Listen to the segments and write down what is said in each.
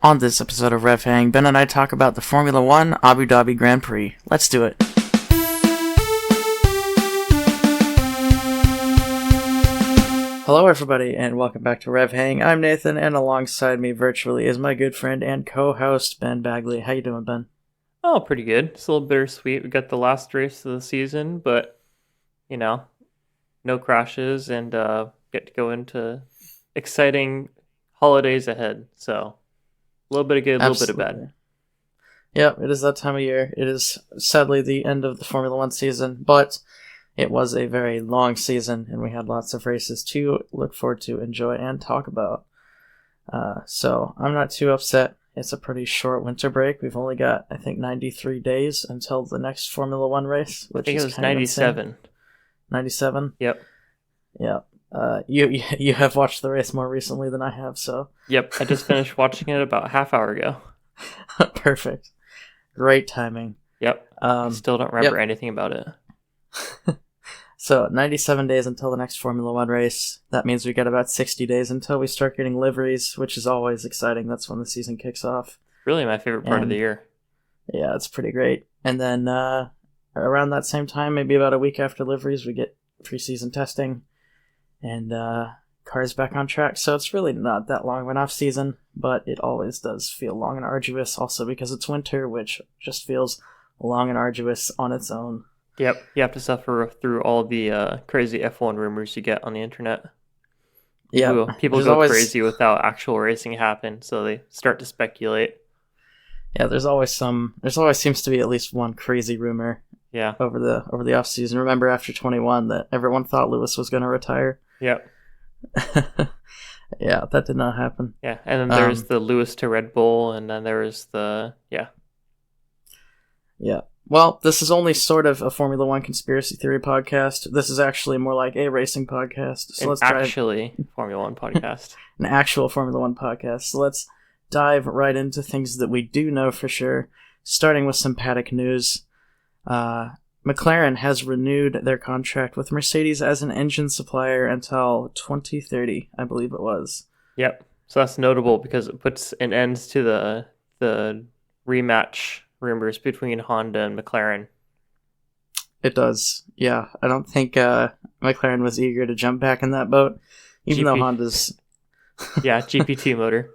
On this episode of RevHang, Ben and I talk about the Formula 1 Abu Dhabi Grand Prix. Let's do it. Hello everybody, and welcome back to RevHang. I'm Nathan, and alongside me virtually is my good friend and co-host, Ben Bagley. How you doing, Ben? Oh, pretty good. It's a little bittersweet. We got the last race of the season, but, no crashes and get to go into exciting holidays ahead. So, a little bit of good, a little bit of bad. Yep, it is that time of year. It is sadly the end of the Formula 1 season, but it was a very long season, and we had lots of races to look forward to, enjoy, and talk about. So, I'm not too upset. It's a pretty short winter break. We've only got, I think, 93 days until the next Formula 1 race, which I think is it was kind of 97. insane. 97? Yep. Yeah. You have watched the race more recently than I have, so. Yep, I just finished watching it about a half hour ago. Perfect. Great timing. Yep. Still don't remember anything about it. So, 97 days until the next Formula 1 race. That means we got about 60 days until we start getting liveries, which is always exciting. That's when the season kicks off. Really my favorite part of the year. Yeah, it's pretty great. And then around that same time, maybe about a week after liveries, we get pre-season testing and cars back on track. So it's really not that long of an off-season, but it always does feel long and arduous, also because it's winter, which just feels long and arduous on its own. Yep, you have to suffer through all the crazy F1 rumors you get on the internet. Yeah, people go crazy without actual racing happen, so they start to speculate. Yeah, there's always seems to be at least one crazy rumor. Yeah. Over the off season. Remember after 21 that everyone thought Lewis was going to retire. Yep. Yeah, that did not happen. Yeah, and then there's the Lewis to Red Bull, and then there was the Yeah. Well, this is only sort of a Formula 1 conspiracy theory podcast. This is actually more like a racing podcast. So let's Formula 1 podcast. An actual Formula 1 podcast. So let's dive right into things that we do know for sure, starting with some paddock news. McLaren has renewed their contract with Mercedes as an engine supplier until 2030, I believe it was. Yep. So that's notable because it puts an end to the rematch rumors between Honda and McLaren. It does. Yeah. I don't think McLaren was eager to jump back in that boat, even though Honda's... Yeah, GP2 motor.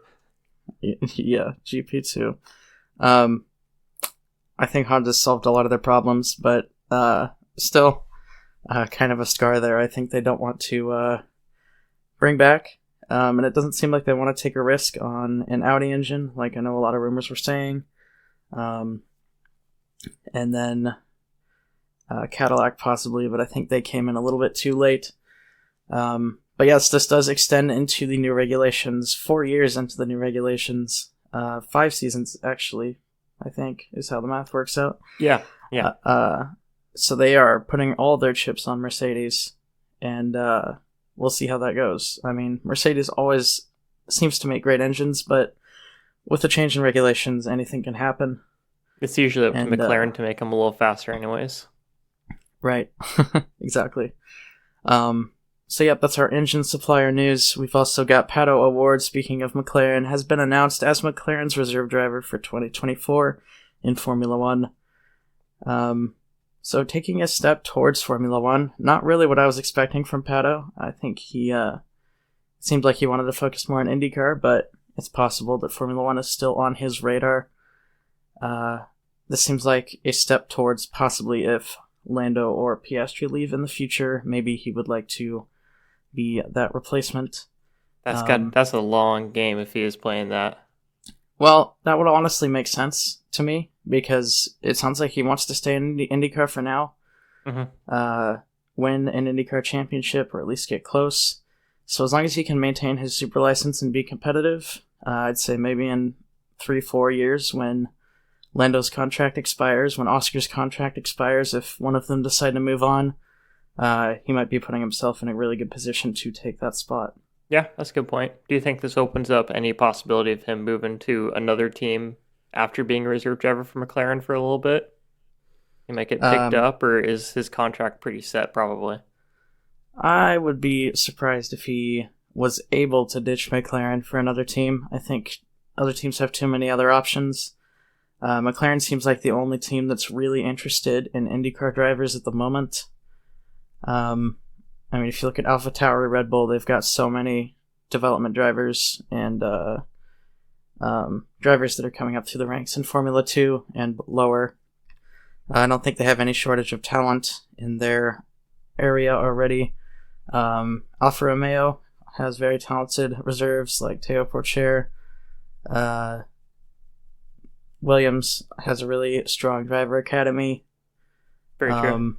Yeah, GP2. I think Honda's solved a lot of their problems, but still kind of a scar there. I think they don't want to bring back, and it doesn't seem like they want to take a risk on an Audi engine, like I know a lot of rumors were saying. And then Cadillac possibly, but I think they came in a little bit too late. But yes, this does extend into the new regulations, 4 years into the new regulations, 5 seasons actually, I think, is how the math works out. Yeah. So they are putting all their chips on Mercedes, and we'll see how that goes. I mean, Mercedes always seems to make great engines, but with the change in regulations, anything can happen. It's usually up to McLaren to make them a little faster anyways. Right. Exactly. So yep, that's our engine supplier news. We've also got Pato O'Ward, speaking of McLaren, has been announced as McLaren's reserve driver for 2024 in Formula 1. So taking a step towards Formula 1, not really what I was expecting from Pato. I think he seemed like he wanted to focus more on IndyCar, but it's possible that Formula 1 is still on his radar. This seems like a step towards possibly if Lando or Piastri leave in the future, maybe he would like to be that replacement. That's a long game if he is playing that. Well, that would honestly make sense to me because it sounds like he wants to stay in IndyCar for now. Mm-hmm. Win an IndyCar championship or at least get close. So as long as he can maintain his super license and be competitive, I'd say maybe in 3-4 years when Lando's contract expires, when Oscar's contract expires, if one of them decide to move on, he might be putting himself in a really good position to take that spot. Yeah, that's a good point. Do you think this opens up any possibility of him moving to another team after being a reserve driver for McLaren for a little bit? He might get picked up, or is his contract pretty set, probably? I would be surprised if he was able to ditch McLaren for another team. I think other teams have too many other options. McLaren seems like the only team that's really interested in IndyCar drivers at the moment. I mean, if you look at AlphaTauri, Red Bull, they've got so many development drivers and drivers that are coming up through the ranks in Formula 2 and lower. I don't think they have any shortage of talent in their area already. Alfa Romeo has very talented reserves like Teo Pourchaire. Williams has a really strong driver academy. Very true.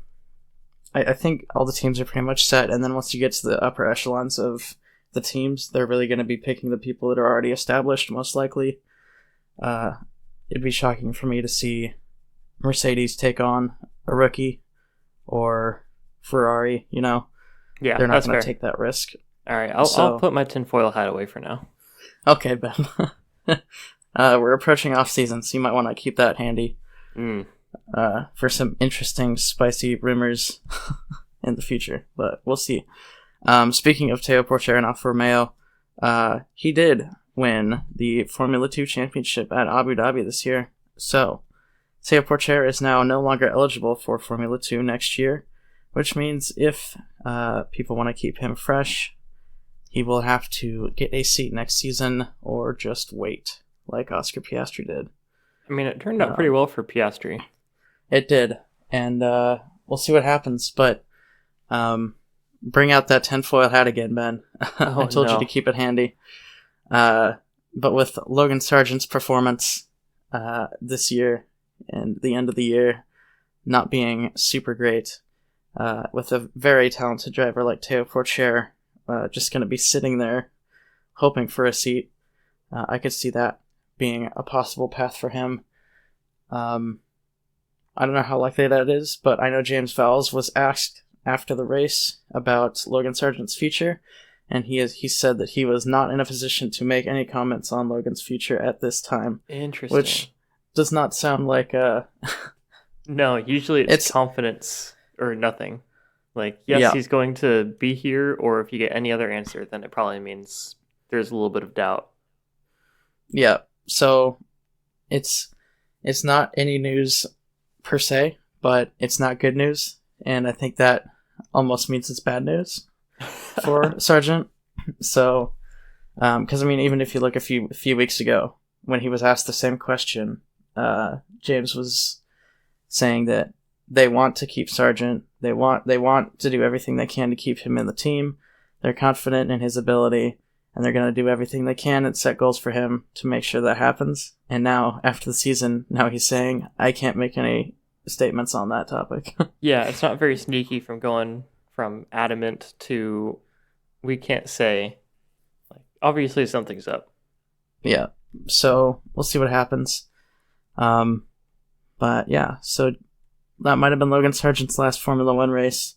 I think all the teams are pretty much set, and then once you get to the upper echelons of the teams, they're really going to be picking the people that are already established, most likely. It'd be shocking for me to see Mercedes take on a rookie or Ferrari, you know. Yeah, they're not going fair. to take that risk. All right, I'll put my tinfoil hat away for now. Okay, Ben. We're approaching off season, so you might want to keep that handy for some interesting, spicy rumors in the future. But we'll see. Speaking of Teo Pourchaire and Alfa Romeo, he did win the Formula 2 championship at Abu Dhabi this year. So, Teo Pourchaire is now no longer eligible for Formula 2 next year, which means if people want to keep him fresh, he will have to get a seat next season or just wait, like Oscar Piastri did. I mean, it turned out pretty well for Piastri. It did, and we'll see what happens, but bring out that tinfoil hat again, Ben. I told you to keep it handy. But with Logan Sargent's performance this year and the end of the year not being super great, with a very talented driver like Teo Pourchaire just going to be sitting there hoping for a seat, I could see that being a possible path for him. I don't know how likely that is, but I know James Vowles was asked after the race about Logan Sargent's future, and he said that he was not in a position to make any comments on Logan's future at this time. Interesting. Which does not sound like a... No, usually it's confidence or nothing. Like, yes, he's going to be here, or if you get any other answer, then it probably means there's a little bit of doubt. Yeah, so it's not any news per se, but it's not good news, and I think that almost means it's bad news for Sargent. So, because I mean, even if you look a few weeks ago when he was asked the same question, James was saying that they want to keep Sargent. They want to do everything they can to keep him in the team. They're confident in his ability, and they're going to do everything they can and set goals for him to make sure that happens. And now, after the season, now he's saying, I can't make any statements on that topic. Yeah, it's not very sneaky from going from adamant to we can't say. Like, obviously something's up. Yeah, so we'll see what happens. But yeah, so that might have been Logan Sargent's last Formula 1 race,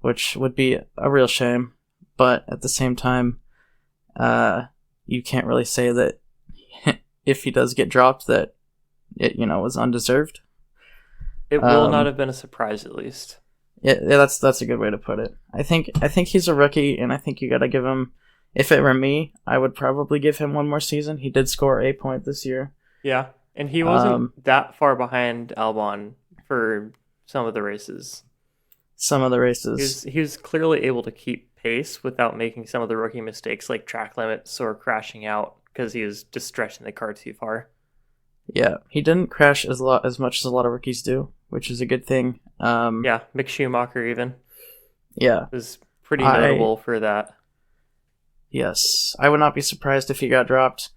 which would be a real shame. But at the same time, you can't really say that if he does get dropped that it, was undeserved. It will not have been a surprise, at least. Yeah, that's a good way to put it. I think he's a rookie, and I think you got to give him. If it were me, I would probably give him one more season. He did score a point this year. Yeah, and he wasn't that far behind Albon for some of the races. He was clearly able to keep pace without making some of the rookie mistakes like track limits or crashing out because he was just stretching the car too far. Yeah, he didn't crash as much as a lot of rookies do, which is a good thing. Yeah, Mick Schumacher even. Yeah. Was pretty notable for that. Yes, I would not be surprised if he got dropped,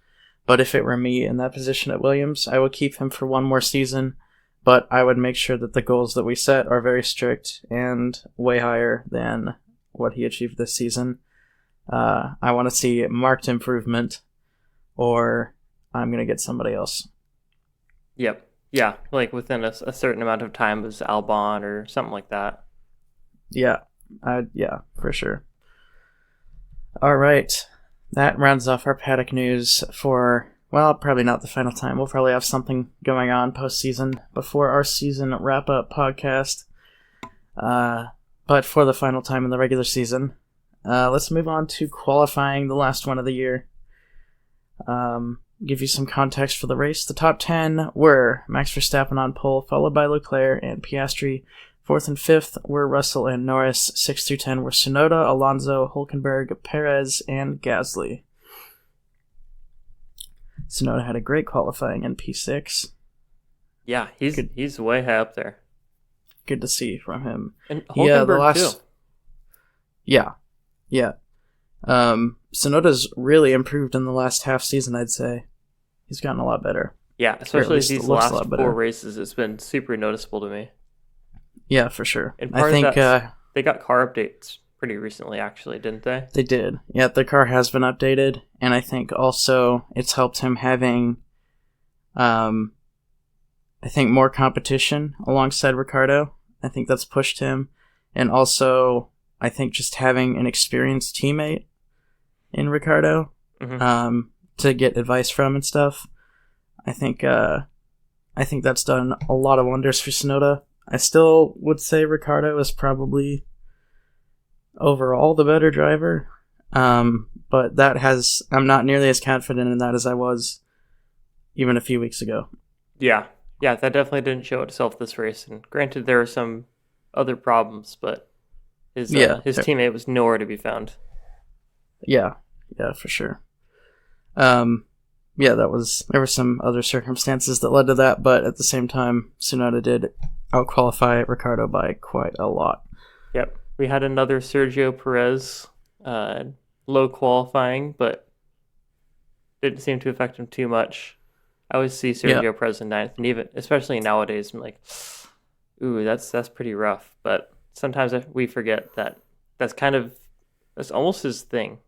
but if it were me in that position at Williams, I would keep him for one more season, but I would make sure that the goals that we set are very strict and way higher than what he achieved this season. I want to see marked improvement, or I'm going to get somebody else. Yep. Yeah, like within a certain amount of time was Albon or something like that. Yeah, for sure. All right, that rounds off our paddock news for, well, probably not the final time. We'll probably have something going on postseason before our season wrap-up podcast. But for the final time in the regular season, let's move on to qualifying, the last one of the year. give you some context for the race. The top 10 were Max Verstappen on pole, followed by Leclerc and Piastri. 4th and 5th were Russell and Norris. 6 through 10 were Tsunoda, Alonso, Hülkenberg, Perez, and Gasly. Tsunoda had a great qualifying in P6. Yeah, he's way high up there. Good to see from him. And Hülkenberg too. Yeah. Tsunoda's really improved in the last half season, I'd say. He's gotten a lot better. Yeah, especially these last 4 races, it's been super noticeable to me. Yeah, for sure. And I think they got car updates pretty recently, actually, didn't they? They did. Yeah, the car has been updated, and I think also it's helped him having, more competition alongside Ricciardo. I think that's pushed him, and also I think just having an experienced teammate in Ricciardo, to get advice from and stuff. I think that's done a lot of wonders for Tsunoda. I still would say Ricciardo is probably overall the better driver, but I'm not nearly as confident in that as I was even a few weeks ago. Yeah, that definitely didn't show itself this race. And granted, there are some other problems, but his teammate was nowhere to be found. Yeah, for sure. There were some other circumstances that led to that, but at the same time, Tsunoda did outqualify Ricciardo by quite a lot. Yep. We had another Sergio Perez low qualifying, but didn't seem to affect him too much. I always see Sergio Perez in 9th, and even especially nowadays, I'm like, ooh, that's pretty rough. But sometimes we forget that's almost his thing.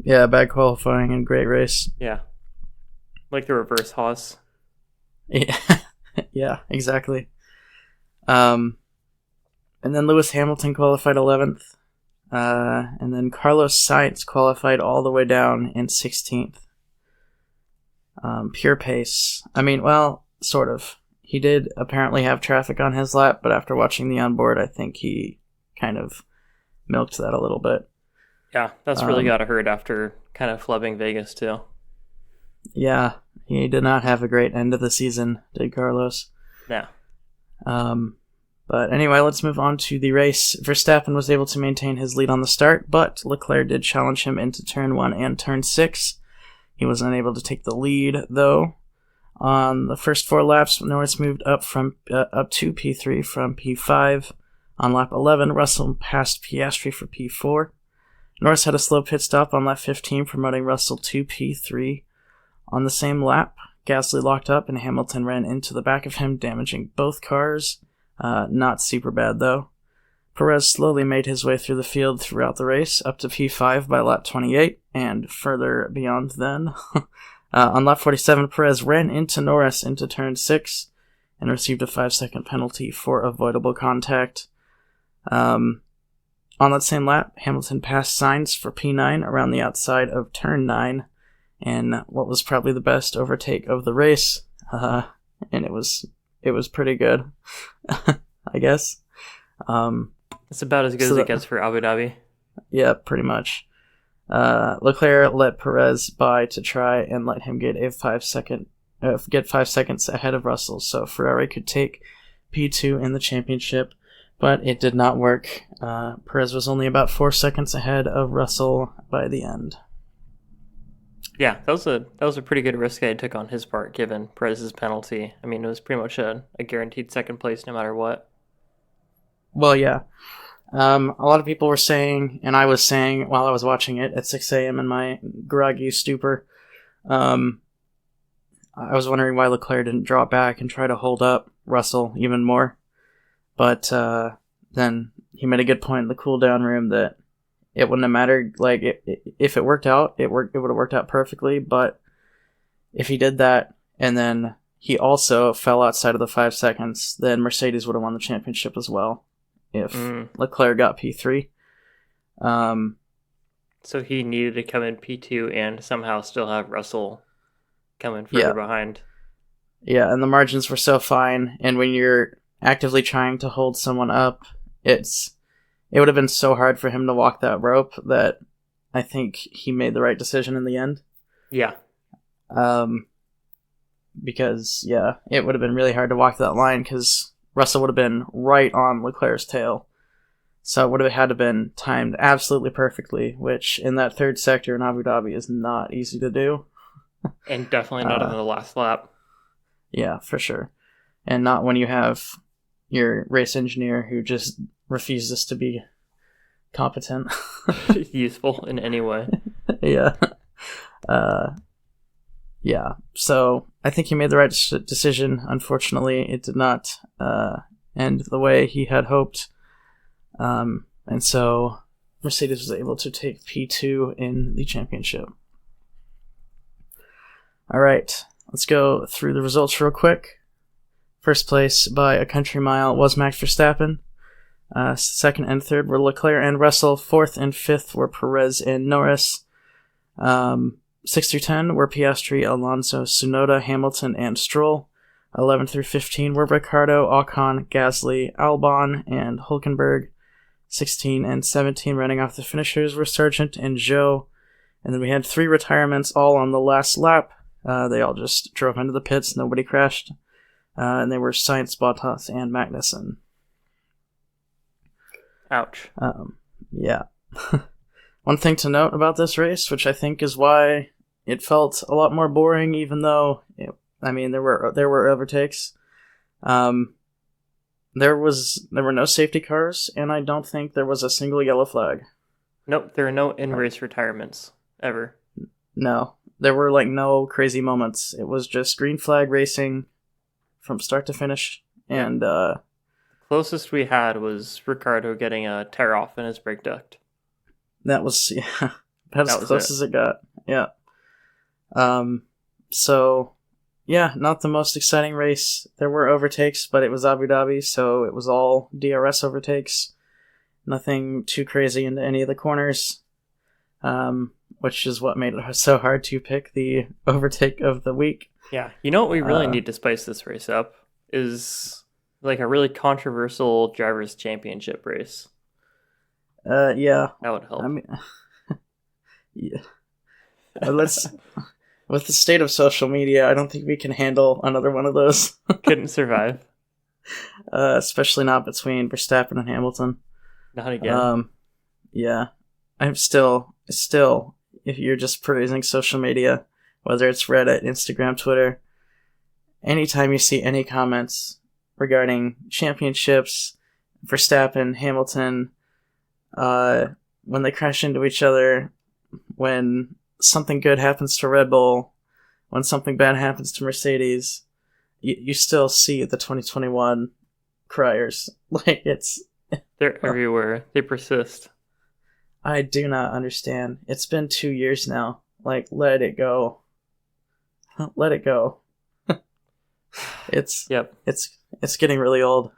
Yeah, bad qualifying and great race. Yeah. Like the reverse Haas. Yeah, yeah, exactly. And then Lewis Hamilton qualified 11th. And then Carlos Sainz qualified all the way down in 16th. Pure pace. I mean, well, sort of. He did apparently have traffic on his lap, but after watching the onboard, I think he kind of milked that a little bit. Yeah, that's really got to hurt after kind of flubbing Vegas, too. Yeah, he did not have a great end of the season, did Carlos? Yeah. But anyway, let's move on to the race. Verstappen was able to maintain his lead on the start, but Leclerc did challenge him into turn 1 and turn 6. He was unable to take the lead, though. On the first 4 laps, Norris moved up to P3 from P5. On lap 11, Russell passed Piastri for P4. Norris had a slow pit stop on lap 15, promoting Russell to P3. On the same lap, Gasly locked up and Hamilton ran into the back of him, damaging both cars. Not super bad, though. Perez slowly made his way through the field throughout the race, up to P5 by lap 28, and further beyond then. On lap 47, Perez ran into Norris into turn 6, and received a 5-second penalty for avoidable contact. On that same lap, Hamilton passed Sainz for P9 around the outside of turn 9, and what was probably the best overtake of the race, and it was pretty good, I guess. It's about as good as it gets for Abu Dhabi. Yeah, pretty much. Leclerc let Perez by to try and let him get 5 seconds ahead of Russell, so Ferrari could take P2 in the championship, but it did not work. Perez was only about 4 seconds ahead of Russell by the end. Yeah, that was a pretty good risk I took on his part, given Perez's penalty. I mean, it was pretty much a guaranteed second place no matter what. Well, yeah. A lot of people were saying, and I was saying while I was watching it at 6 a.m. in my groggy stupor, I was wondering why Leclerc didn't draw back and try to hold up Russell even more. But then he made a good point in the cool-down room that it wouldn't have mattered. Like, if it worked out, it would have worked out perfectly. But if he did that and then he also fell outside of the 5 seconds, then Mercedes would have won the championship as well if Leclerc got P3. So he needed to come in P2 and somehow still have Russell come in further behind. Yeah, and the margins were so fine. And when you're actively trying to hold someone up, it would have been so hard for him to walk that rope that I think he made the right decision in the end. Yeah. Because, yeah, it would have been really hard to walk that line because Russell would have been right on Leclerc's tail. So it would have had to been timed absolutely perfectly, which in that third sector in Abu Dhabi is not easy to do. And definitely not in the last lap. Yeah, for sure. And not when you have your race engineer who just refuses to be competent. Useful in any way. Yeah. Yeah. So I think he made the right decision. Unfortunately, it did not end the way he had hoped. And so Mercedes was able to take P2 in the championship. All right, let's go through the results real quick. First place by a country mile was Max Verstappen. Second and third were Leclerc and Russell. Fourth and fifth were Perez and Norris. 6 through 10 were Piastri, Alonso, Tsunoda, Hamilton, and Stroll. 11 through 15 were Ricciardo, Ocon, Gasly, Albon, and Hülkenberg. 16 and 17 running off the finishers were Sargent and Zhou. And then we had 3 retirements all on the last lap. They all just drove into the pits. Nobody crashed. And they were Sainz, Bottas, and Magnussen. Ouch. Yeah. One thing to note about this race, which I think is why it felt a lot more boring, even though, there were overtakes. There were no safety cars, and I don't think there was a single yellow flag. Nope, there are no in-race retirements, ever. No, there were no crazy moments. It was just green flag racing from start to finish, and closest we had was Ricciardo getting a tear off in his brake duct. That was as close as it got. Yeah. So, yeah, not the most exciting race. There were overtakes, but it was Abu Dhabi, so it was all DRS overtakes. Nothing too crazy into any of the corners, which is what made it so hard to pick the overtake of the week. Yeah, you know what we really need to spice this race up is a really controversial drivers' championship race. Yeah. That would help. I mean, yeah. With the state of social media, I don't think we can handle another one of those. Couldn't survive. Especially not between Verstappen and Hamilton. Not again. Yeah. I'm still, if you're just perusing social media, whether it's Reddit, Instagram, Twitter, anytime you see any comments regarding championships, Verstappen, Hamilton, when they crash into each other, when something good happens to Red Bull, when something bad happens to Mercedes, you still see the 2021 criers. They're everywhere. They persist. I do not understand. It's been 2 years now. Let it go. Let it go. It's getting really old.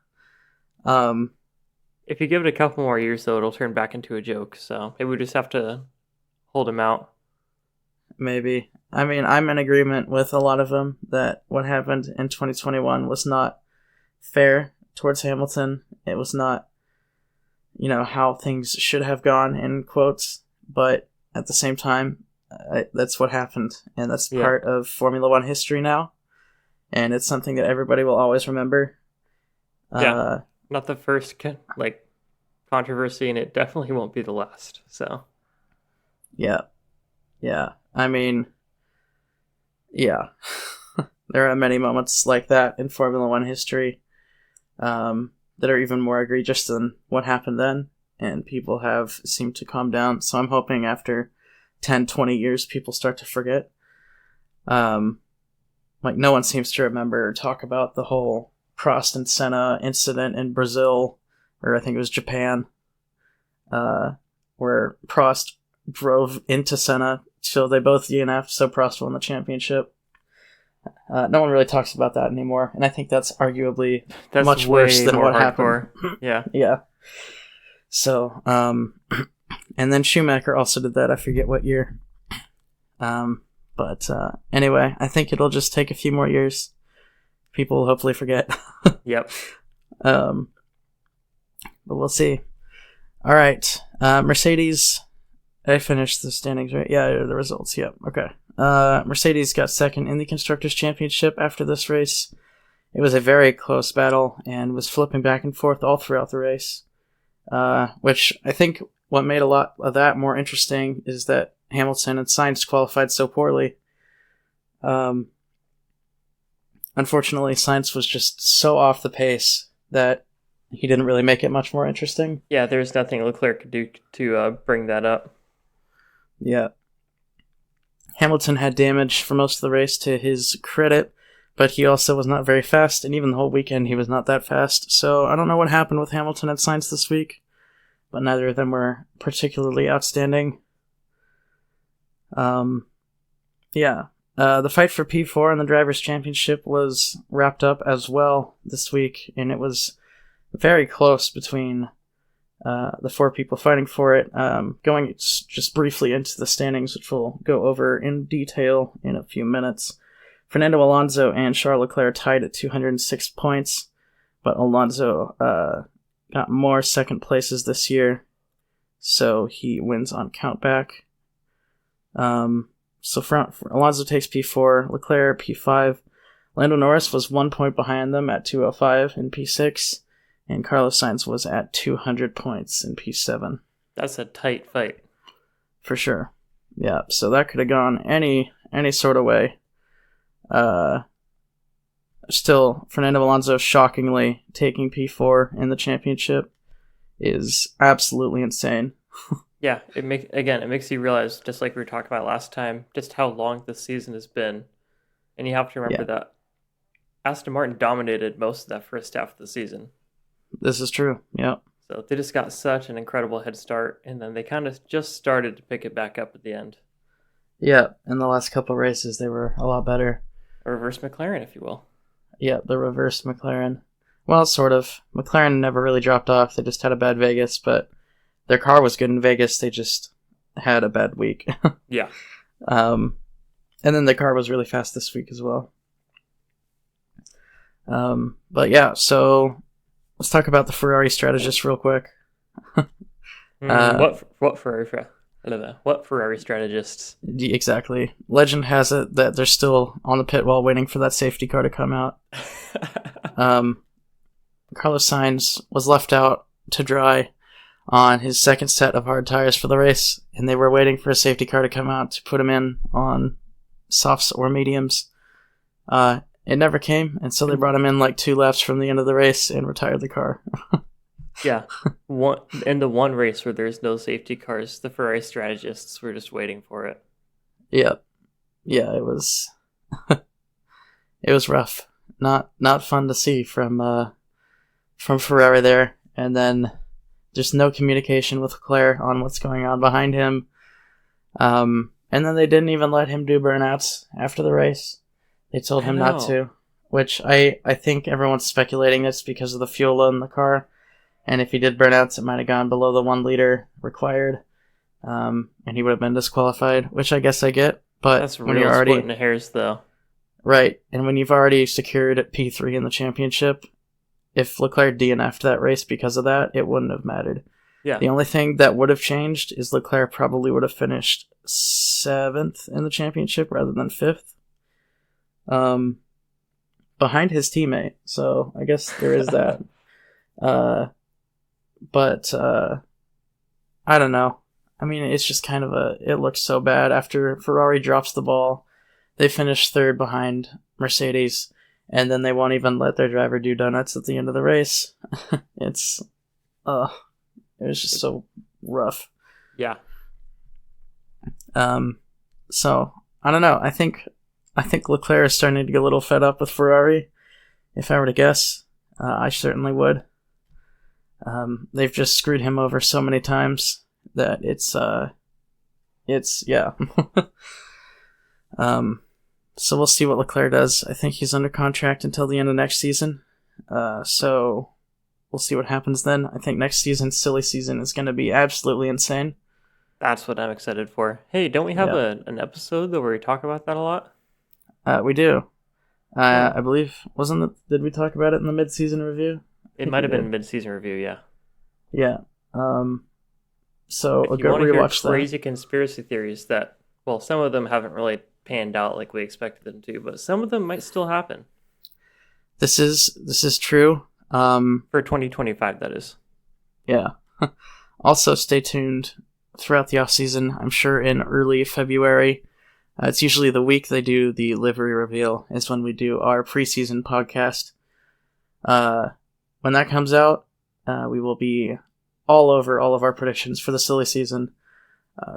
If you give it a couple more years, though, it'll turn back into a joke. So maybe we just have to hold him out. Maybe. I mean, I'm in agreement with a lot of them that what happened in 2021 was not fair towards Hamilton. It was not, how things should have gone, in quotes. But at the same time, that's what happened. And that's part of Formula One history now. And it's something that everybody will always remember. Yeah. Not the first controversy, and it definitely won't be the last. So, yeah. I mean, yeah. There are many moments like that in Formula One history that are even more egregious than what happened then, and people have seemed to calm down. So I'm hoping after 10, 20 years, people start to forget. No one seems to remember or talk about the whole Prost and Senna incident in Brazil, or I think it was Japan, where Prost drove into Senna, so they both DNF'd, so Prost won the championship. No one really talks about that anymore, and I think that's arguably much worse than what happened. Yeah. Yeah. So, and then Schumacher also did that. I forget what year. But anyway, I think it'll just take a few more years. People will hopefully forget. Yep. But we'll see. All right. Mercedes. I finished the standings, right? Yeah, the results. Yep. Okay. Mercedes got second in the Constructors' Championship after this race. It was a very close battle and was flipping back and forth all throughout the race, which I think what made a lot of that more interesting is that Hamilton and Sainz qualified so poorly. Unfortunately, Sainz was just so off the pace that he didn't really make it much more interesting. Yeah, there's nothing Leclerc could do to bring that up. Yeah. Hamilton had damage for most of the race to his credit, but he also was not very fast, and even the whole weekend he was not that fast. So I don't know what happened with Hamilton and Sainz this week, but neither of them were particularly outstanding. The fight for P4 in the Drivers' Championship was wrapped up as well this week, and it was very close between the four people fighting for it. Going just briefly into the standings, which we'll go over in detail in a few minutes. Fernando Alonso and Charles Leclerc tied at 206 points, but Alonso got more second places this year, so he wins on countback. So Alonso takes P4, Leclerc P5. Lando Norris was 1 point behind them at 205 in P6, and Carlos Sainz was at 200 points in P7. That's a tight fight. For sure. Yeah, so that could have gone any sort of way. Still, Fernando Alonso shockingly taking P4 in the championship is absolutely insane. Yeah, it makes you realize, just like we were talking about last time, just how long this season has been. And you have to remember that Aston Martin dominated most of that first half of the season. This is true, yeah. So they just got such an incredible head start, and then they kind of just started to pick it back up at the end. Yeah, in the last couple of races, they were a lot better. A reverse McLaren, if you will. Yeah, the reverse McLaren. Well, sort of. McLaren never really dropped off. They just had a bad Vegas, but their car was good in Vegas. They just had a bad week. Yeah. And then the car was really fast this week as well. But yeah, so let's talk about the Ferrari strategist real quick. What Ferrari strategists? Exactly. Legend has it that they're still on the pit wall waiting for that safety car to come out. Carlos Sainz was left out to dry on his second set of hard tires for the race, and they were waiting for a safety car to come out to put him in on softs or mediums. It never came, and so they brought him in like 2 laps from the end of the race and retired the car. Yeah, in the one race where there's no safety cars, the Ferrari strategists were just waiting for it. Yeah, it was it was rough, not fun to see from Ferrari there, and then just no communication with Leclerc on what's going on behind him, and then they didn't even let him do burnouts after the race. They told him not to, which I think everyone's speculating it's because of the fuel load in the car. And if he did burnouts, it might have gone below the 1 liter required, and he would have been disqualified, which I guess I get. But that's when real you're already splitting the hairs, though. Right, and when you've already secured at P3 in the championship, if Leclerc DNF'd that race because of that, it wouldn't have mattered. Yeah. The only thing that would have changed is Leclerc probably would have finished 7th in the championship rather than 5th. Behind his teammate, so I guess there is that. But I don't know. I mean, it's just kind of it looks so bad after Ferrari drops the ball. They finish 3rd behind Mercedes, and then they won't even let their driver do donuts at the end of the race. It was just so rough. Yeah. So I don't know. I think Leclerc is starting to get a little fed up with Ferrari. If I were to guess, I certainly would. They've just screwed him over so many times that it's yeah. So we'll see what Leclerc does. I think he's under contract until the end of next season. So we'll see what happens then. I think next season, silly season, is going to be absolutely insane. That's what I'm excited for. Hey, don't we have an episode where we talk about that a lot? We do. I believe, did we talk about it in the mid-season review? It might have been mid-season review, yeah. Yeah. So if I'll you go want to hear rewatch that. crazy conspiracy theories that, well, some of them haven't really panned out like we expected them to, but some of them might still happen. This is true. For 2025, that is. Yeah. Also, stay tuned throughout the off season. I'm sure in early February. It's usually the week they do the livery reveal is when we do our preseason podcast. When that comes out, we will be all over all of our predictions for the silly season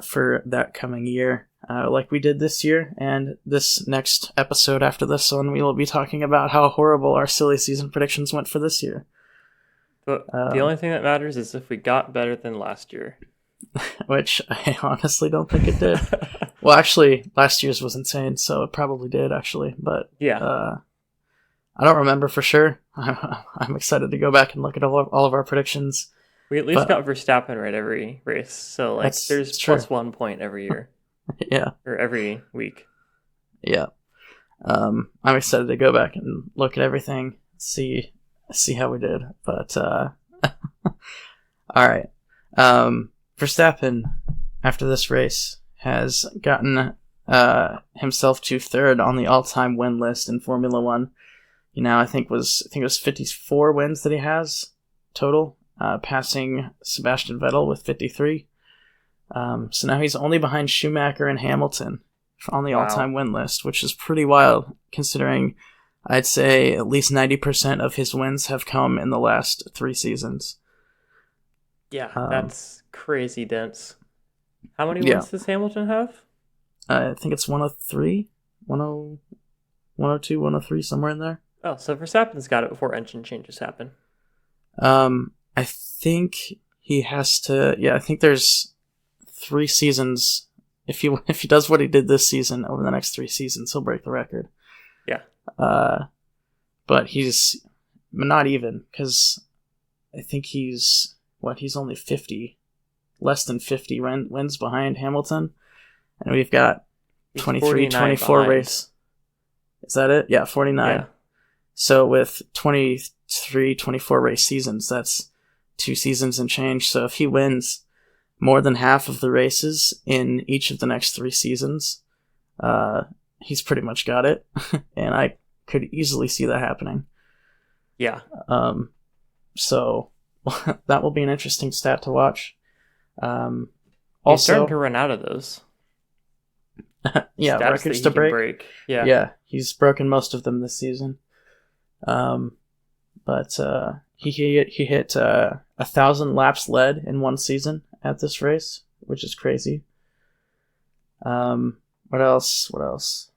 for that coming year, like we did this year. And this next episode after this one, we will be talking about how horrible our silly season predictions went for this year. But the only thing that matters is if we got better than last year. Which I honestly don't think it did. Well, actually, last year's was insane, so it probably did, actually. But yeah, I don't remember for sure. I'm excited to go back and look at all of our predictions. we at least got Verstappen right every race, so like there's plus 1 point every year. Yeah. Or every week. Yeah. I'm excited to go back and look at everything, see how we did. But all right. Verstappen, after this race, has gotten himself to third on the all-time win list in Formula One. I think it was 54 wins that he has total, passing Sebastian Vettel with 53. So now he's only behind Schumacher and Hamilton on the all-time win list, which is pretty wild, considering I'd say at least 90% of his wins have come in the last 3 seasons. Yeah, that's crazy dense. How many wins does Hamilton have? I think it's 103, 102, 103, somewhere in there. Oh, so Verstappen's got it before engine changes happen. I think he has to. Yeah, I think there's 3 seasons. If he does what he did this season over the next 3 seasons, he'll break the record. Yeah. But he's not even, because I think he's only 50, less than 50 wins behind Hamilton, and we've got 23, 24 behind. Race. Is that it? Yeah, 49. Yeah. So with 23, 24 race seasons, that's 2 seasons and change. So if he wins more than half of the races in each of the next 3 seasons, he's pretty much got it. And I could easily see that happening. Yeah. So that will be an interesting stat to watch. Also, he's starting to run out of those. Yeah, records to break. Yeah, he's broken most of them this season. But he hit 1,000 laps led in one season at this race, which is crazy. What else?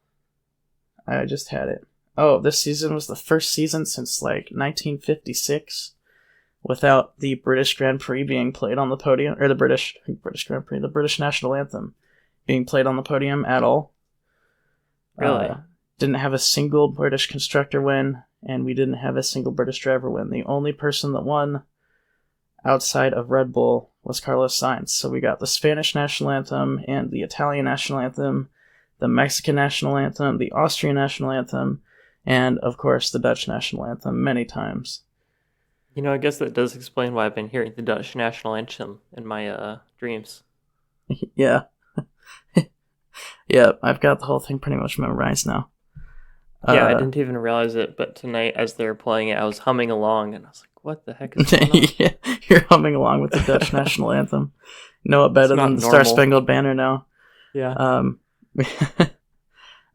I just had it. Oh, this season was the first season since 1956 without the British Grand Prix being played on the podium, or the British Grand Prix, the British National Anthem being played on the podium at all. Really? Didn't have a single British constructor win, and we didn't have a single British driver win. The only person that won outside of Red Bull was Carlos Sainz. So we got the Spanish National Anthem and the Italian National Anthem, the Mexican National Anthem, the Austrian National Anthem, and, of course, the Dutch National Anthem many times. I guess that does explain why I've been hearing the Dutch National Anthem in my dreams. Yeah. Yeah, I've got the whole thing pretty much memorized now. Yeah, I didn't even realize it, but tonight as they were playing it, I was humming along, and I was like, what the heck is going on? Yeah, you're humming along with the Dutch National Anthem. You know it better than the Star-Spangled Banner now. Yeah.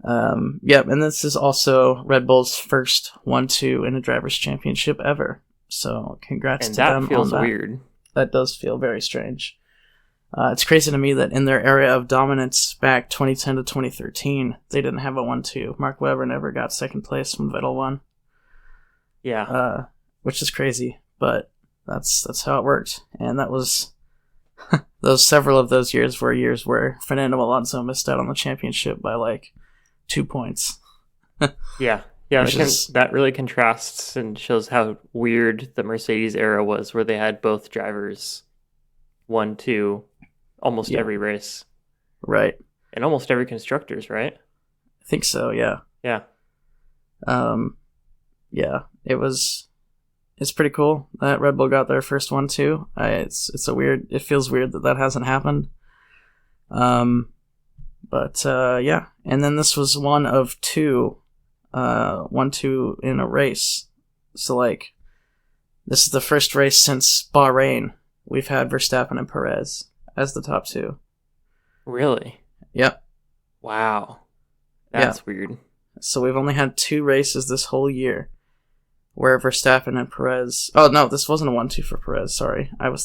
Yep, and this is also Red Bull's first 1-2 in a driver's championship ever. So congrats to them on that. And that feels weird. That does feel very strange. It's crazy to me that in their area of dominance back 2010 to 2013, they didn't have a 1-2. Mark Webber never got second place when Vettel won. Yeah. Which is crazy, but that's how it worked. And that was several of those years where Fernando Alonso missed out on the championship by 2 points. Yeah. Yeah, that really contrasts and shows how weird the Mercedes era was, where they had both drivers 1-2 almost every race. Right. And almost every constructors, right? I think so, yeah. Yeah. Yeah, it's pretty cool that Red Bull got their first one too. It feels weird that hasn't happened. But yeah, and then this was one of two in a race. So like, this is the first race since Bahrain we've had Verstappen and Perez as the top two. Really? Yep. Wow. That's weird. So we've only had 2 races this whole year where Verstappen and Perez... Oh, no, this wasn't a 1-2 for Perez. Sorry. Oh,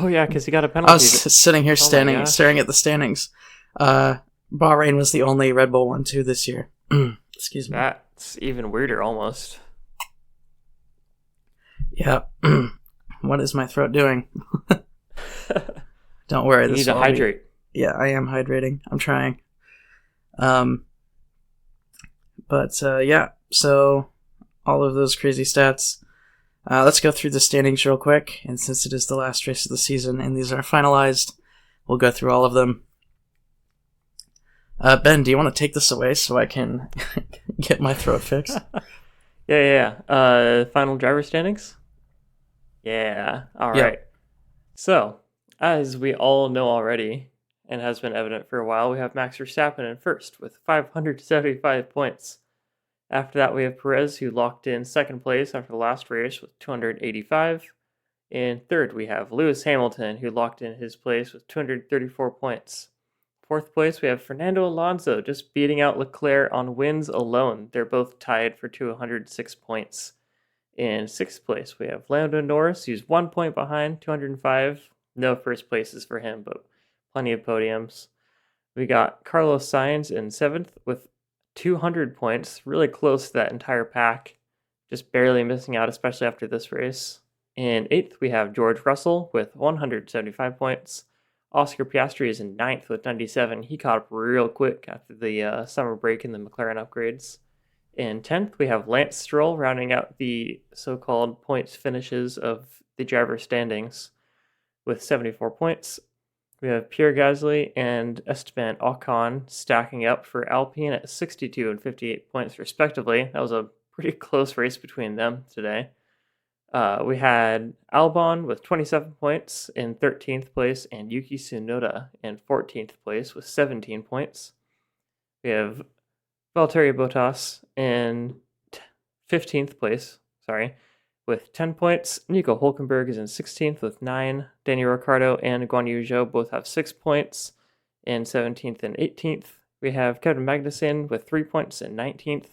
yeah, because he got a penalty. I was sitting here staring at the standings. Bahrain was the only Red Bull 1-2 this year. Excuse me. That's even weirder, almost. Yeah. What is my throat doing? Don't worry. You need to hydrate. Yeah, I am hydrating. I'm trying. But yeah, so all of those crazy stats. Let's go through the standings real quick, and since it is the last race of the season and these are finalized, we'll go through all of them. Ben, do you want to take this away so I can get my throat fixed? Yeah. Final driver standings? Yeah, alright. Yep. So, as we all know already, and has been evident for a while, we have Max Verstappen in first with 575 points. After that, we have Perez, who locked in second place after the last race with 285. In third, we have Lewis Hamilton, who locked in his place with 234 points. Fourth place, we have Fernando Alonso, just beating out Leclerc on wins alone. They're both tied for 206 points. In sixth place, we have Lando Norris, who's 1 point behind, 205. No first places for him, but plenty of podiums. We got Carlos Sainz in seventh with 200 points, really close to that entire pack, just barely missing out, especially after this race. In eighth, we have George Russell with 175 points. Oscar Piastri is in ninth with 97. He caught up real quick after the summer break and the McLaren upgrades. In 10th, we have Lance Stroll rounding out the so-called points finishes of the driver standings with 74 points. We have Pierre Gasly and Esteban Ocon stacking up for Alpine at 62 and 58 points respectively. That was a pretty close race between them today. We had Albon with 27 points in 13th place and Yuki Tsunoda in 14th place with 17 points. We have Valtteri Bottas in 15th place, with 10 points. Nico Hülkenberg is in 16th with 9. Daniel Ricciardo and Guan Yu Zhou both have 6 points in 17th and 18th. We have Kevin Magnussen with 3 points in 19th.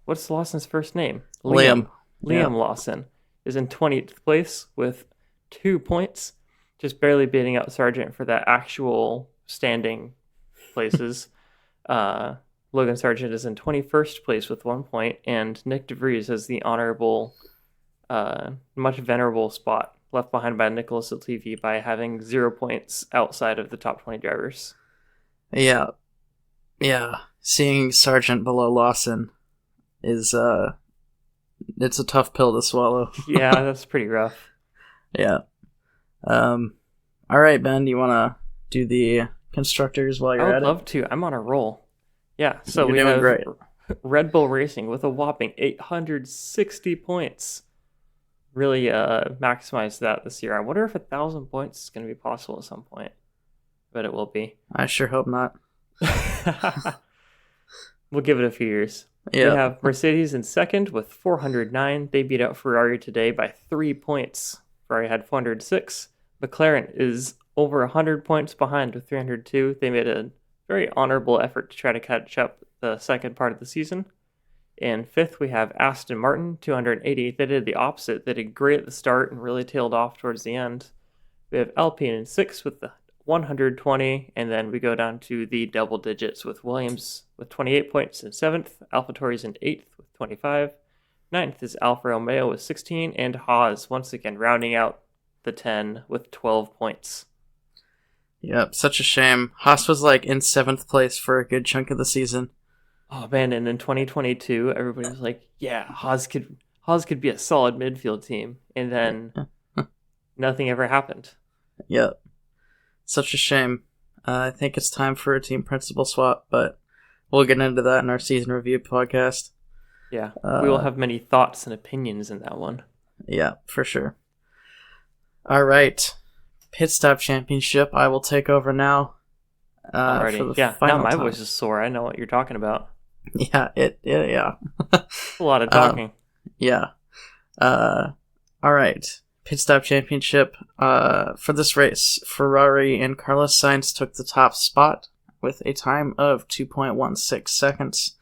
What's Lawson's first name? Liam Lawson is in 20th place with 2 points, just barely beating out Sargent for that actual standing places. Logan Sargent is in 21st place with 1 point, and Nick DeVries has the honorable, much venerable spot, left behind by Nicholas Latifi by having 0 points outside of the top 20 drivers. Yeah. Seeing Sargent below Lawson is it's a tough pill to swallow. Yeah, that's pretty rough. Yeah. All right, Ben, do you want to do the constructors while you're at it? I would love to. I'm on a roll. Yeah, so You're we doing have great. Red Bull Racing with a whopping 860 points. Really maximized that this year. I wonder if 1,000 points is going to be possible at some point. But it will be. I sure hope not. We'll give it a few years. Yeah. We have Mercedes in second with 409. They beat out Ferrari today by 3 points. Ferrari had 406. McLaren is over 100 points behind with 302. They made a very honorable effort to try to catch up the second part of the season. In fifth, we have Aston Martin, 280. They did the opposite. They did great at the start and really tailed off towards the end. We have Alpine in sixth with the 120, and then we go down to the double digits with Williams with 28 points in seventh. AlphaTauri's in eighth with 25. Ninth is Alfa Romeo with 16, and Haas once again rounding out the 10 with 12 points. Yep, such a shame. Haas was like in 7th place for a good chunk of the season. Oh man, and in 2022, everybody was like, yeah, Haas could be a solid midfield team. And then nothing ever happened. Yep. Such a shame. I think it's time for a team principal swap, but we'll get into that in our season review podcast. Yeah, we will have many thoughts and opinions in that one. Yeah, for sure. All right. Pit Stop Championship. I will take over now. Alrighty. Yeah, now my voice is sore. I know what you're talking about. Yeah, yeah. A lot of talking. Yeah. Alright. Pit Stop Championship. For this race, Ferrari and Carlos Sainz took the top spot with a time of 2.16 seconds.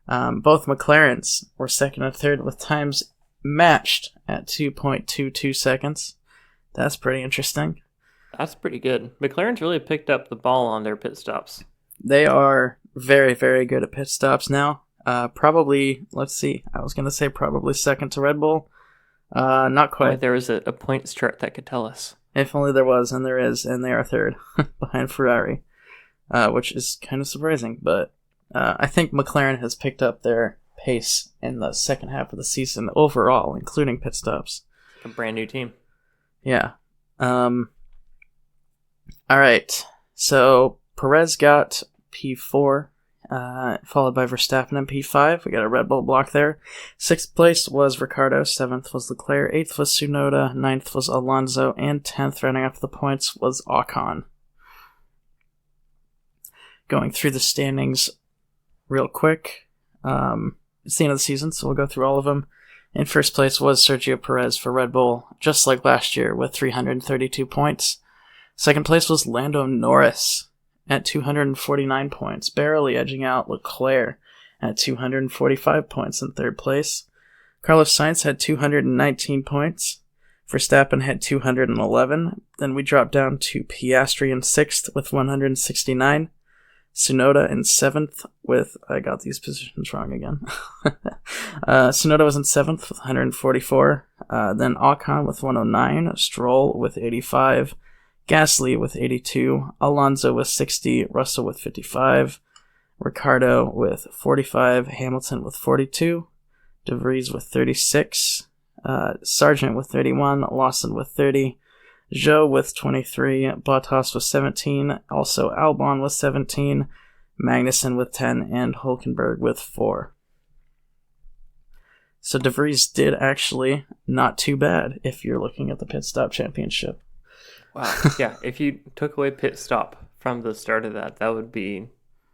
Both McLarens were second and third with times matched at 2.22 seconds. That's pretty interesting. That's pretty good. McLaren's really picked up the ball on their pit stops. They are very, very good at pit stops now. Probably, let's see, I was going to say probably second to Red Bull. Not quite. There was a points chart that could tell us. If only there was, and there is, and they are third behind Ferrari, which is kind of surprising. But I think McLaren has picked up their pace in the second half of the season overall, including pit stops. A brand new team. Yeah. All right. So Perez got P4, followed by Verstappen in P5. We got a Red Bull block there. 6th place was Ricciardo. 7th was Leclerc. 8th was Tsunoda. 9th was Alonso. And 10th, rounding up the points, was Ocon. Going through the standings real quick. It's the end of the season, so we'll go through all of them. In first place was Sergio Perez for Red Bull, just like last year, with 332 points. Second place was Lando Norris at 249 points, barely edging out Leclerc at 245 points in third place. Carlos Sainz had 219 points. Verstappen had 211. Then we dropped down to Piastri in sixth with 169. Tsunoda in 7th with... I got these positions wrong again. Tsunoda was in 7th with 144. Then Ocon with 109. Stroll with 85. Gasly with 82. Alonso with 60. Russell with 55. Ricciardo with 45. Hamilton with 42. De Vries with 36. Sargent with 31. Lawson with 30. Zhou with 23, Bottas with 17, also Albon with 17, Magnussen with 10, and Hülkenberg with 4. So De Vries did actually not too bad if you're looking at the Pit Stop Championship. Wow. Yeah, if you took away Pit Stop from the start of that would be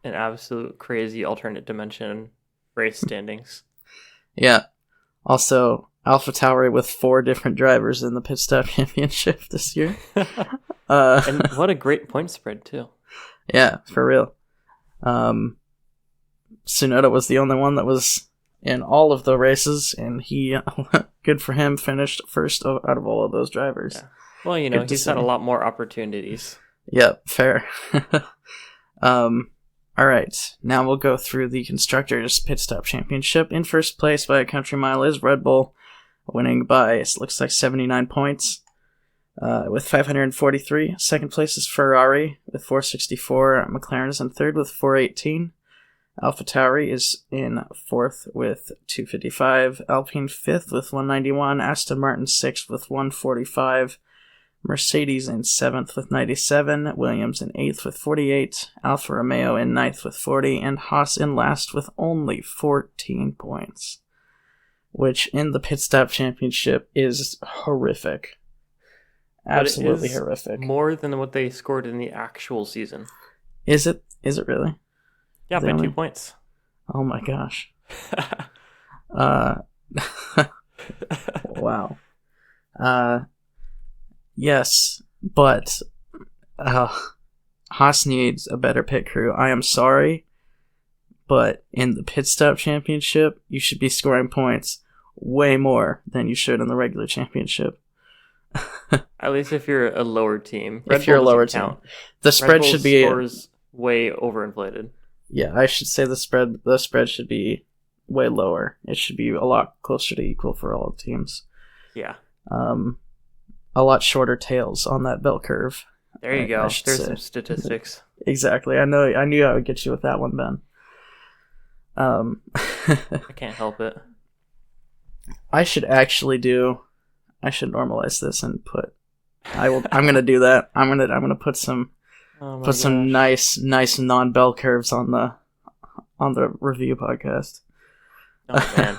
an absolute crazy alternate dimension race standings. Yeah. Also, AlphaTauri with 4 different drivers in the Pit Stop Championship this year. And what a great point spread, too. Yeah, for real. Tsunoda was the only one that was in all of the races, and he, good for him, finished first out of all of those drivers. Yeah. Well, he's had a lot more opportunities. Yep, fair. All right, now we'll go through the Constructors' Pit Stop Championship. In first place by a country mile is Red Bull, winning by, it looks like, 79 points with 543. Second place is Ferrari with 464. McLaren is in third with 418. AlphaTauri is in fourth with 255. Alpine fifth with 191. Aston Martin sixth with 145. Mercedes in 7th with 97, Williams in 8th with 48, Alfa Romeo in 9th with 40, and Haas in last with only 14 points. Which, in the Pit Stop Championship, is horrific. Absolutely horrific. More than what they scored in the actual season. Is it? Is it really? Yeah, by 2 points. Oh my gosh. Wow. Yes, but Haas needs a better pit crew. I am sorry, but in the Pit Stop Championship, you should be scoring points way more than you should in the regular championship. At least if you're a lower team. If you're a lower team. The spread should be... scores way overinflated. Yeah, I should say the spread should be way lower. It should be a lot closer to equal for all teams. Yeah. A lot shorter tails on that bell curve. There you go. There's some statistics. Exactly. I knew I would get you with that one, Ben. I can't help it. I should normalize this and I'm gonna do that. I'm gonna put some nice non-bell curves on the review podcast. Oh man.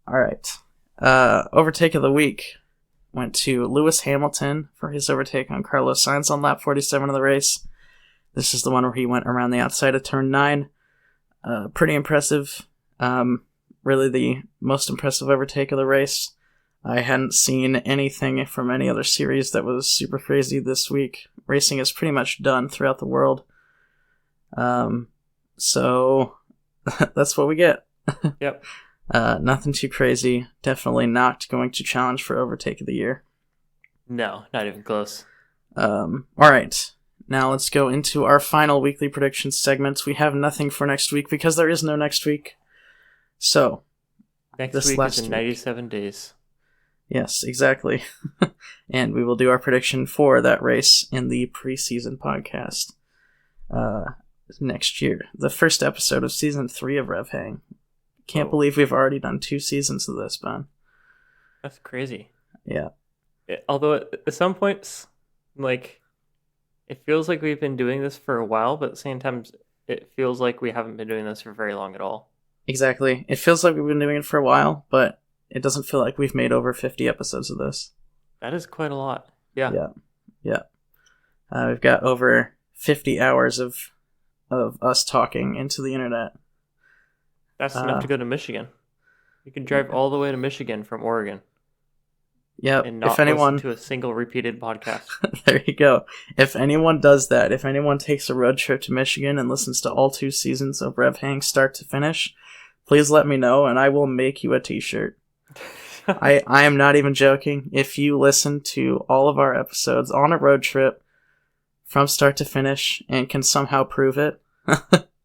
All right. Overtake of the week. went to Lewis Hamilton for his overtake on Carlos Sainz on lap 47 of the race. This is the one where he went around the outside of turn 9. Pretty impressive. Really the most impressive overtake of the race. I hadn't seen anything from any other series that was super crazy this week. Racing is pretty much done throughout the world. So that's what we get. Yep. Nothing too crazy. Definitely not going to challenge for overtake of the year. No, not even close. Alright. Now let's go into our final weekly predictions segments. We have nothing for next week because there is no next week. So, next week is in 97 days. Yes, exactly. And we will do our prediction for that race in the preseason podcast next year. The first episode of season 3 of RevHang. Can't believe we've already done 2 seasons of this, Ben. That's crazy. Yeah. Although at some points, like, it feels like we've been doing this for a while, but at the same time, it feels like we haven't been doing this for very long at all. Exactly. It feels like we've been doing it for a while, but it doesn't feel like we've made over 50 episodes of this. That is quite a lot. Yeah. Yeah. We've got over 50 hours of us talking into the internet. That's enough to go to Michigan. You can drive all the way to Michigan from Oregon. Yeah, and not listen to a single repeated podcast. There you go. If anyone does that, if anyone takes a road trip to Michigan and listens to all 2 seasons of RevHang start to finish, please let me know and I will make you a t-shirt. I am not even joking. If you listen to all of our episodes on a road trip from start to finish and can somehow prove it,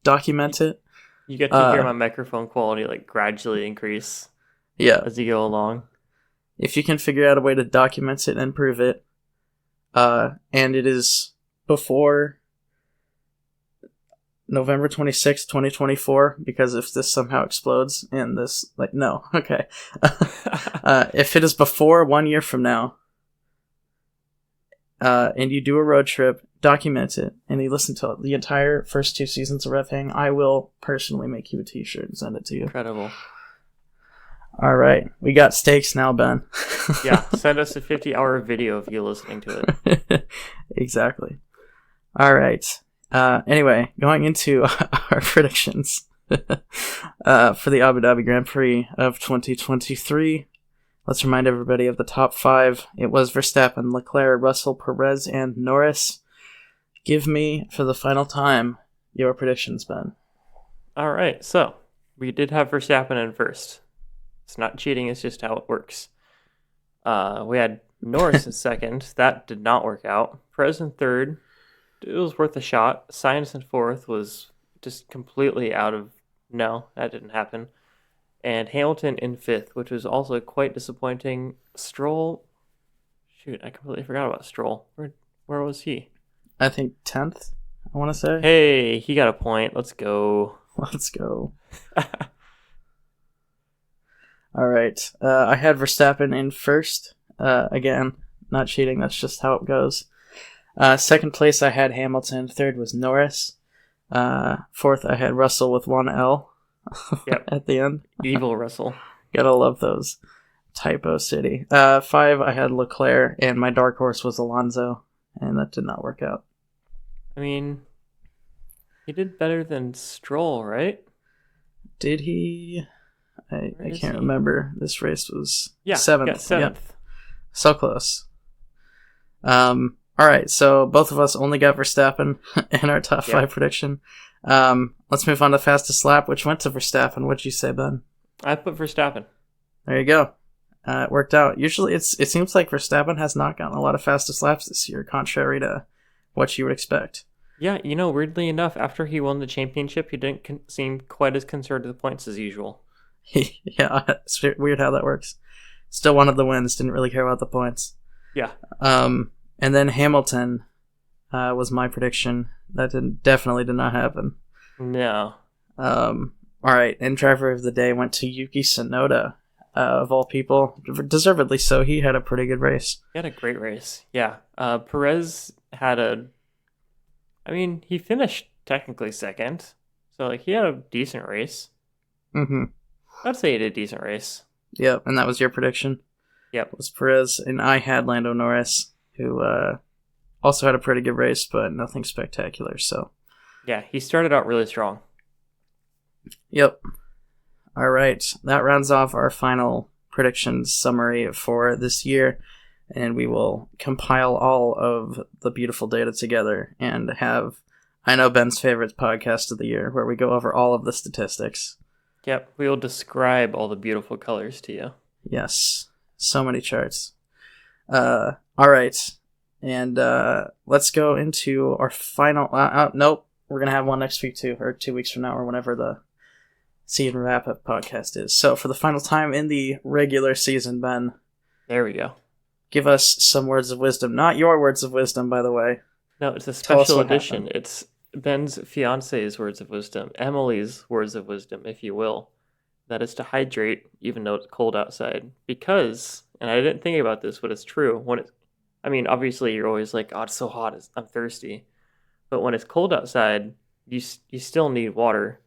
document it. You get to hear my microphone quality like gradually increase as you go along. If you can figure out a way to document it and prove it, and it is before November 26th, 2024, because if this somehow explodes and this, no, okay. If it is before 1 year from now, and you do a road trip, document it, and you listen to the entire first 2 seasons of RevHang, I will personally make you a t-shirt and send it to you. Incredible. All right, we got stakes now, Ben. Yeah, send us a 50-hour video of you listening to it. Exactly. All right. Anyway, going into our predictions for the Abu Dhabi Grand Prix of 2023. Let's remind everybody of the top 5. It was Verstappen, Leclerc, Russell, Perez, and Norris. Give me, for the final time, your predictions, Ben. All right, so we did have Verstappen in first. It's not cheating, it's just how it works. We had Norris in second. That did not work out. Perez in third. It was worth a shot. Sainz in fourth was just completely out of... No, that didn't happen. And Hamilton in fifth, which was also quite disappointing. Stroll... Shoot, I completely forgot about Stroll. Where was he? I think 10th, I want to say. Hey, he got a point. Let's go. Let's go. All right. I had Verstappen in first. Again, not cheating. That's just how it goes. Second place, I had Hamilton. Third was Norris. Fourth, I had Russell with 1 L at the end. Evil Russell. Gotta love those. Typo City. 5, I had Leclerc, and my dark horse was Alonso, and that did not work out. I mean, he did better than Stroll, right? Did he... I can't remember. This race was 7th. Yeah, 7th. Yep. So close. Alright, so both of us only got Verstappen in our top 5 prediction. Let's move on to fastest lap, which went to Verstappen. What'd you say, Ben? I put Verstappen. There you go. It worked out. Usually it seems like Verstappen has not gotten a lot of fastest laps this year, contrary to what you would expect. Yeah, weirdly enough, after he won the championship, he didn't seem quite as concerned with the points as usual. Yeah, it's weird how that works. Still wanted the wins, didn't really care about the points. Yeah. And then Hamilton was my prediction. That definitely did not happen. No. All right, and driver of the day went to Yuki Tsunoda, of all people. Deservedly so. He had a pretty good race. He had a great race. Yeah. Perez had he finished technically second. So, he had a decent race. Mm-hmm. I'd say he did a decent race. Yep, and that was your prediction? Yep. was Perez, and I had Lando Norris, who also had a pretty good race, but nothing spectacular. So, yeah, he started out really strong. Yep. All right, that rounds off our final predictions summary for this year, and we will compile all of the beautiful data together and have, I know, Ben's favorite podcast of the year, where we go over all of the statistics. Yep, we will describe all the beautiful colors to you. Yes, so many charts. All right, and let's go into our final. Nope, we're gonna have one next week too, or 2 weeks from now, or whenever the season wrap-up podcast is. So for the final time in the regular season, Ben. There we go. Give us some words of wisdom. Not your words of wisdom, by the way. No, it's a special edition. Happened. It's Ben's fiance's words of wisdom, Emily's words of wisdom, if you will. That is to hydrate, even though it's cold outside. Because, and I didn't think about this, but it's true. Obviously you're always like, oh, it's so hot, I'm thirsty. But when it's cold outside, you still need water,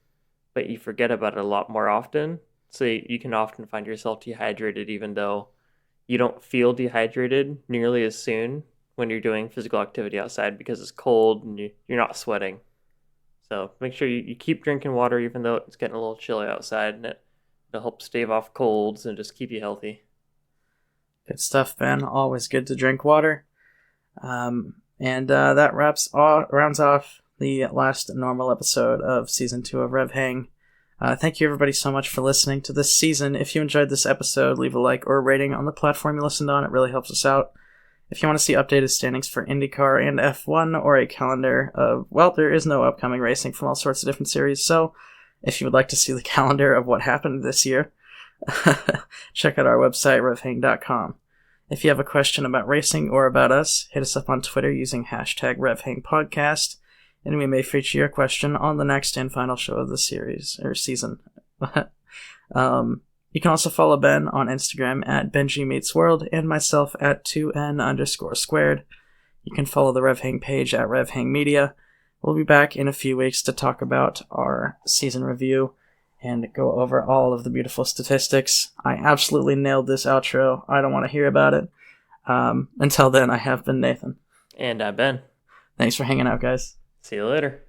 but you forget about it a lot more often. So you can often find yourself dehydrated, even though you don't feel dehydrated nearly as soon when you're doing physical activity outside because it's cold and you're not sweating. So make sure you keep drinking water even though it's getting a little chilly outside, and it'll help stave off colds and just keep you healthy. Good stuff, Ben. Always good to drink water. That rounds off the last normal episode of Season 2 of RevHang. Thank you everybody so much for listening to this season. If you enjoyed this episode, leave a like or a rating on the platform you listened on. It really helps us out. If you want to see updated standings for IndyCar and F1 or a calendar of, well, there is no upcoming racing from all sorts of different series, so if you would like to see the calendar of what happened this year, check out our website, RevHang.com. If you have a question about racing or about us, hit us up on Twitter using hashtag RevHangPodcast, and we may feature your question on the next and final show of the series, or season. You can also follow Ben on Instagram at BenjiMeetsWorld and myself at 2N_squared. You can follow the RevHang page at RevHang Media. We'll be back in a few weeks to talk about our season review and go over all of the beautiful statistics. I absolutely nailed this outro. I don't want to hear about it. Until then, I have been Nathan. And I'm Ben. Thanks for hanging out, guys. See you later.